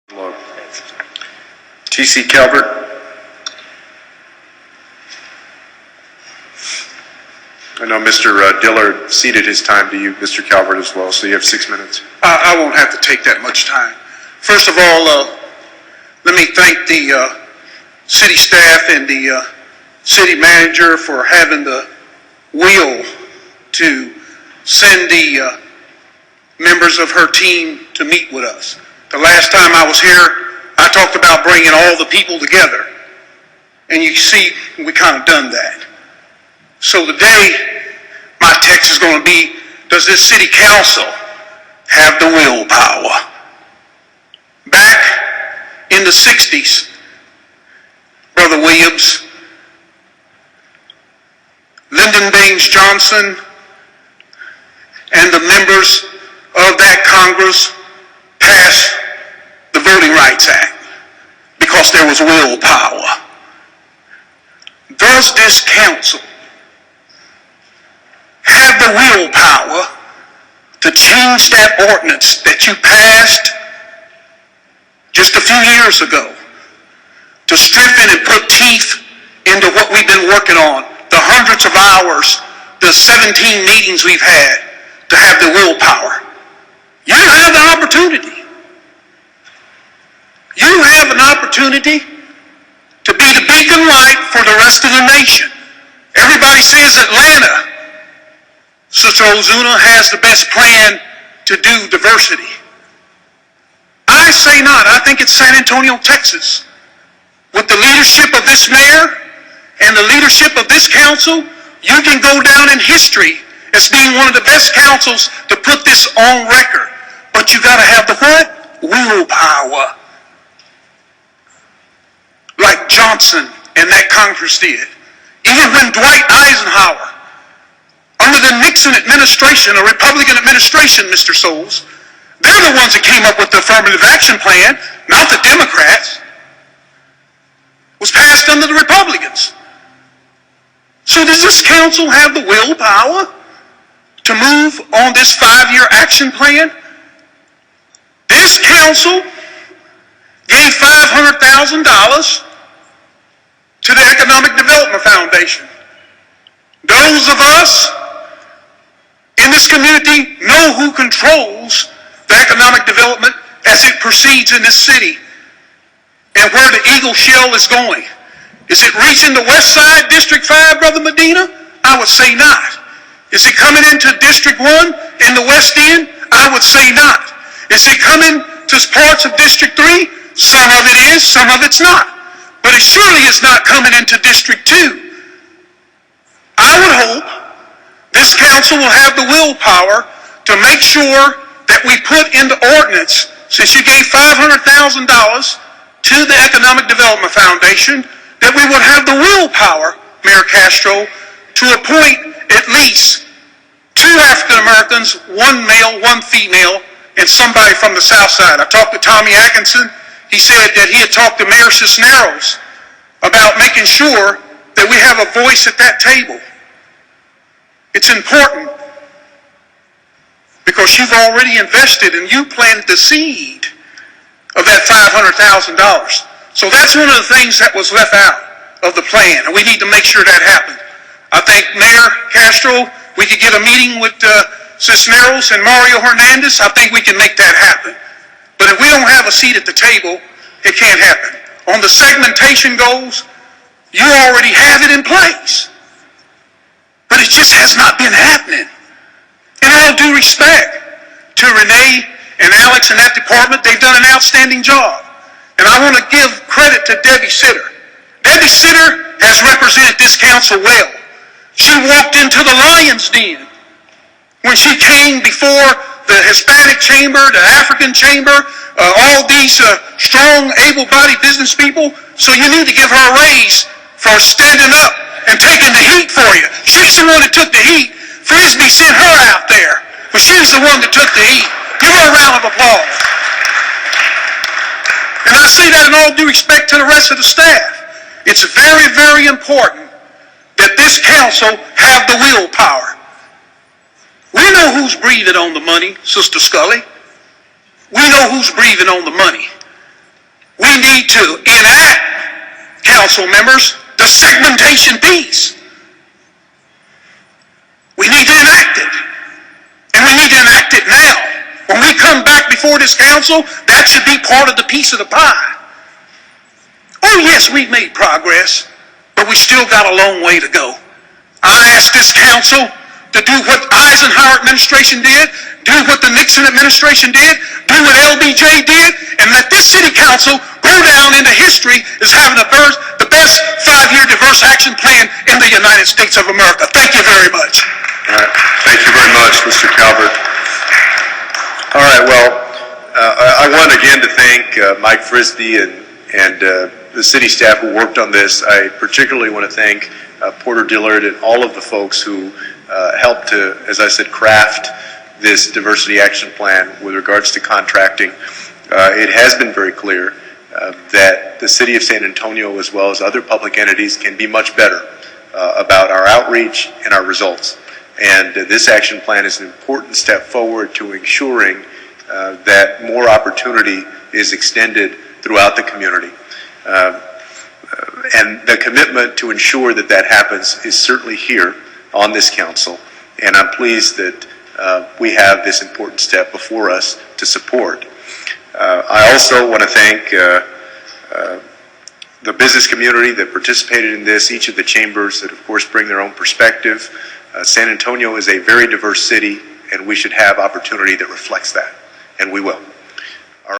Hello. T.C. Calvert. I know Mr. Dillard ceded his time to you, Mr. Calvert, as well, so you have 6 minutes. I won't have to take that much time. First of all, let me thank the city staff and the city manager for having the will to send the members of her team to meet with us. The last time I was here, I talked about bringing all the people together. And you see, we kind of done that. So today, my text is going to be, does this city council have the willpower? Back in the 60s, Brother Williams, Lyndon Baines Johnson, and the members of that Congress passed the Voting Rights Act because there was willpower. Does this council have the willpower to change that ordinance that you passed just a few years ago, to strengthen and put teeth into what we've been working on, the hundreds of hours, the 17 meetings we've had, to have the willpower? You have the opportunity. You have an opportunity to be the beacon light for the rest of the nation. Everybody says Atlanta, Sister Ozuna, has the best plan to do diversity. I say not. I think it's San Antonio, Texas. With the leadership of this mayor and the leadership of this council, you can go down in history as being one of the best councils to put this on record. But you got to have the what? Willpower. Like Johnson and that Congress did. Even when Dwight Eisenhower, under the Nixon administration, a Republican administration, Mr. Souls, they're the ones that came up with the affirmative action plan, not the Democrats. It was passed under the Republicans. So does this council have the willpower to move on this 5-year action plan? This council gave $500,000 to the Economic Development Foundation. Those of us in this community know who controls the economic development as it proceeds in this city and where the Eagle Shell is going. Is it reaching the West Side, District 5, Brother Medina? I would say not. Is it coming into District 1 in the West End? I would say not. Is it coming to parts of District 3? Some of it is, some of it's not. But it surely is not coming into District 2. I would hope this council will have the willpower to make sure that we put into ordinance, since you gave $500,000 to the Economic Development Foundation, that we would have the willpower, Mayor Castro, to appoint at least 2 African Americans, 1 male, 1 female, and somebody from the South Side. I talked to Tommy Atkinson. He said that he had talked to Mayor Cisneros about making sure that we have a voice at that table. It's important because you've already invested and you planted the seed of that $500,000. So that's one of the things that was left out of the plan, and we need to make sure that happens. I think Mayor Castro, we could get a meeting with Cisneros and Mario Hernandez. I think we can make that happen. But if we don't have a seat at the table, it can't happen. On the segmentation goals, you already have it in place. But it just has not been happening. And all due respect to Renee and Alex and that department, they've done an outstanding job. And I want to give credit to Debbie Sitter. Debbie Sitter has represented this council well. She walked into the lion's den when she came before the Hispanic chamber, the African chamber, all these strong, able-bodied business people. So you need to give her a raise for standing up and taking the heat for you. She's the one that took the heat. Frisbee sent her out there, but she's the one that took the heat. Give her a round of applause. And I say that in all due respect to the rest of the staff. It's very, very important that this council have the willpower. We know who's breathing on the money, Sister Scully. We know who's breathing on the money. need to enact, council members, the segmentation piece. We need to enact it. And we need to enact it now. When we come back before this council, that should be part of the piece of the pie. Oh yes, we've made progress, but we still got a long way to go. I ask this council to do what Eisenhower administration did, do what the Nixon administration did, do what LBJ did, and let this city council go down into history as having the best 5-year diverse action plan in the United States of America. Thank you very much. All right. Thank you very much, Mr. Calvert. All right, well, I want again to thank Mike Frisbee and the city staff who worked on this. I particularly want to thank Porter Dillard and all of the folks who helped to, as I said, craft this diversity action plan with regards to contracting. It has been very clear that the city of San Antonio, as well as other public entities, can be much better about our outreach and our results. And this action plan is an important step forward to ensuring that more opportunity is extended throughout the community. And the commitment to ensure that that happens is certainly here on this council. And I'm pleased that we have this important step before us to support. I also want to thank the business community that participated in this, each of the chambers that, of course, bring their own perspective. San Antonio is a very diverse city, and we should have opportunity that reflects that, and we will.